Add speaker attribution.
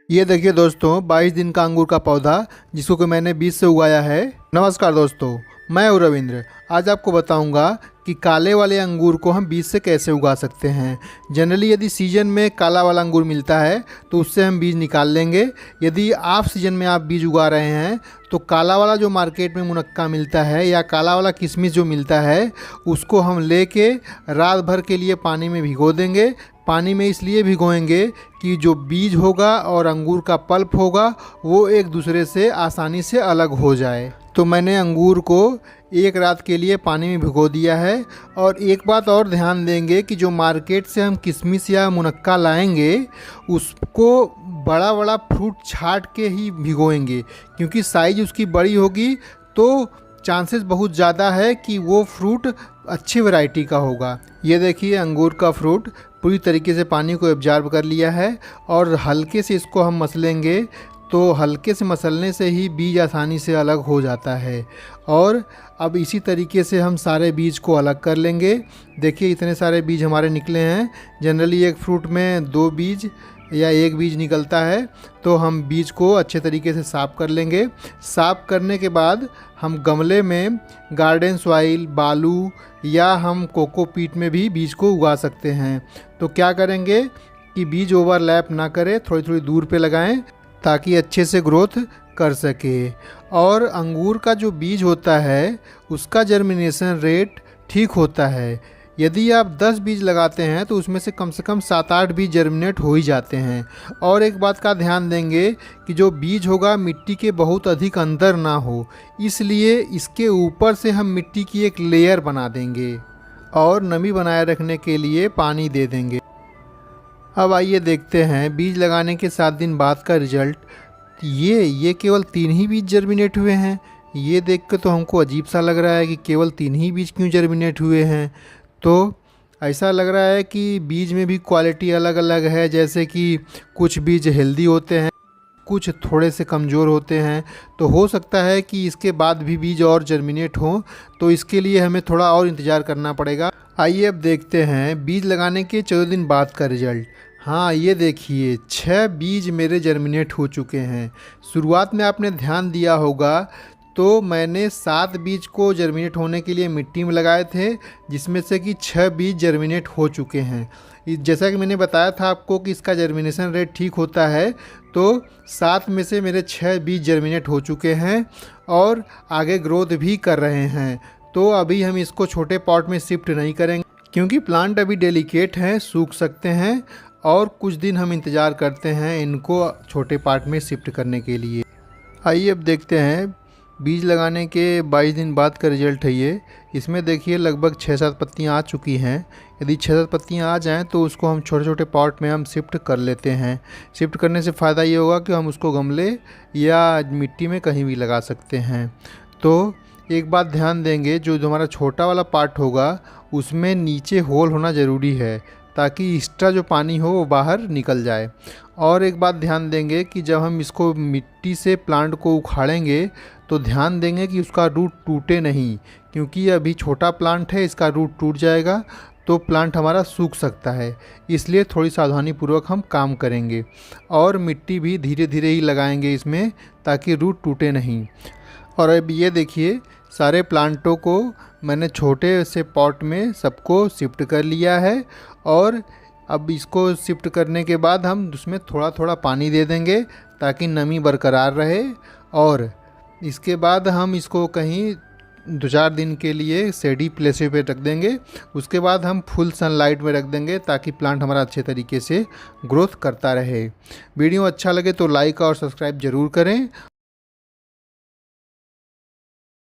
Speaker 1: ये देखिए दोस्तों, 22 दिन का अंगूर का पौधा जिसको कि मैंने बीज से उगाया है। नमस्कार दोस्तों, मैं हूँ रविंद्र। आज आपको बताऊंगा कि काले वाले अंगूर को हम बीज से कैसे उगा सकते हैं। जनरली यदि सीजन में काला वाला अंगूर मिलता है तो उससे हम बीज निकाल लेंगे। यदि ऑफ सीजन में आप बीज उगा रहे हैं तो काला वाला जो मार्केट में मुनक्का मिलता है या काला वाला किशमिश जो मिलता है उसको हम लेके रात भर के लिए पानी में भिगो देंगे। पानी में इसलिए भिगोएंगे कि जो बीज होगा और अंगूर का पल्प होगा वो एक दूसरे से आसानी से अलग हो जाए। तो मैंने अंगूर को एक रात के लिए पानी में भिगो दिया है। और एक बात और ध्यान देंगे कि जो मार्केट से हम किशमिश या मुनक्का लाएंगे उसको बड़ा बड़ा फ्रूट छाट के ही भिगोएंगे, क्योंकि साइज़ उसकी बड़ी होगी तो चांसेस बहुत ज़्यादा है कि वो फ्रूट अच्छी वैरायटी का होगा। ये देखिए, अंगूर का फ्रूट पूरी तरीके से पानी को एब्जॉर्ब कर लिया है और हल्के से इसको हम मसलेंगे तो हल्के से मसलने से ही बीज आसानी से अलग हो जाता है। और अब इसी तरीके से हम सारे बीज को अलग कर लेंगे। देखिए, इतने सारे बीज हमारे निकले हैं। जनरली एक फ्रूट में 2 बीज या 1 बीज निकलता है, तो हम बीज को अच्छे तरीके से साफ़ कर लेंगे। साफ़ करने के बाद हम गमले में गार्डन सॉइल, बालू या हम कोकोपीट में भी बीज को उगा सकते हैं। तो क्या करेंगे कि बीज ओवरलैप ना करे, थोड़ी थोड़ी दूर पे लगाएं ताकि अच्छे से ग्रोथ कर सके। और अंगूर का जो बीज होता है उसका जर्मिनेशन रेट ठीक होता है। यदि आप 10 बीज लगाते हैं तो उसमें से कम 7-8 बीज जर्मिनेट हो ही जाते हैं। और एक बात का ध्यान देंगे कि जो बीज होगा मिट्टी के बहुत अधिक अंदर ना हो, इसलिए इसके ऊपर से हम मिट्टी की एक लेयर बना देंगे और नमी बनाए रखने के लिए पानी दे देंगे। अब आइए देखते हैं बीज लगाने के 7 दिन बाद का रिजल्ट। ये केवल 3 ही बीज जर्मिनेट हुए हैं। ये देख के तो हमको अजीब सा लग रहा है कि केवल 3 ही बीज क्यों जर्मिनेट हुए हैं। तो ऐसा लग रहा है कि बीज में भी क्वालिटी अलग अलग है, जैसे कि कुछ बीज हेल्दी होते हैं, कुछ थोड़े से कमज़ोर होते हैं। तो हो सकता है कि इसके बाद भी बीज और जर्मिनेट हों, तो इसके लिए हमें थोड़ा और इंतज़ार करना पड़ेगा। आइए अब देखते हैं बीज लगाने के 14 दिन बाद का रिजल्ट। हाँ, ये देखिए, 6 बीज मेरे जर्मिनेट हो चुके हैं। शुरुआत में आपने ध्यान दिया होगा तो मैंने 7 बीज को जर्मिनेट होने के लिए मिट्टी में लगाए थे, जिसमें से कि 6 बीज जर्मिनेट हो चुके हैं। जैसा कि मैंने बताया था आपको कि इसका जर्मिनेशन रेट ठीक होता है, तो 7 में से मेरे 6 बीज जर्मिनेट हो चुके हैं और आगे ग्रोथ भी कर रहे हैं। तो अभी हम इसको छोटे पॉट में शिफ्ट नहीं करेंगे, क्योंकि प्लांट अभी डेलिकेट हैं, सूख सकते हैं। और कुछ दिन हम इंतज़ार करते हैं इनको छोटे पार्ट में शिफ्ट करने के लिए। आइए अब देखते हैं बीज लगाने के 22 दिन बाद का रिजल्ट है ये। इसमें देखिए लगभग 6-7 पत्तियाँ आ चुकी हैं। यदि 6-7 पत्तियाँ आ जाएं तो उसको हम छोटे छोटे पॉट में हम शिफ्ट कर लेते हैं। शिफ्ट करने से फ़ायदा ये होगा कि हम उसको गमले या मिट्टी में कहीं भी लगा सकते हैं। तो एक बात ध्यान देंगे, जो हमारा छोटा वाला पार्ट होगा उसमें नीचे होल होना ज़रूरी है, ताकि एक्स्ट्रा जो पानी हो वो बाहर निकल जाए। और एक बात ध्यान देंगे कि जब हम इसको मिट्टी से प्लांट को उखाड़ेंगे तो ध्यान देंगे कि उसका रूट टूटे नहीं, क्योंकि अभी छोटा प्लांट है, इसका रूट टूट जाएगा तो प्लांट हमारा सूख सकता है। इसलिए थोड़ी सावधानी पूर्वक हम काम करेंगे और मिट्टी भी धीरे धीरे ही लगाएंगे इसमें, ताकि रूट टूटे नहीं। और अब ये देखिए, सारे प्लांटों को मैंने छोटे से पॉट में सबको शिफ्ट कर लिया है। और अब इसको शिफ्ट करने के बाद हम उसमें थोड़ा थोड़ा पानी दे देंगे ताकि नमी बरकरार रहे। और इसके बाद हम इसको कहीं 2-4 दिन के लिए शेडी प्लेस पे रख देंगे। उसके बाद हम फुल सनलाइट में रख देंगे ताकि प्लांट हमारा अच्छे तरीके से ग्रोथ करता रहे। वीडियो अच्छा लगे तो लाइक और सब्सक्राइब ज़रूर करें।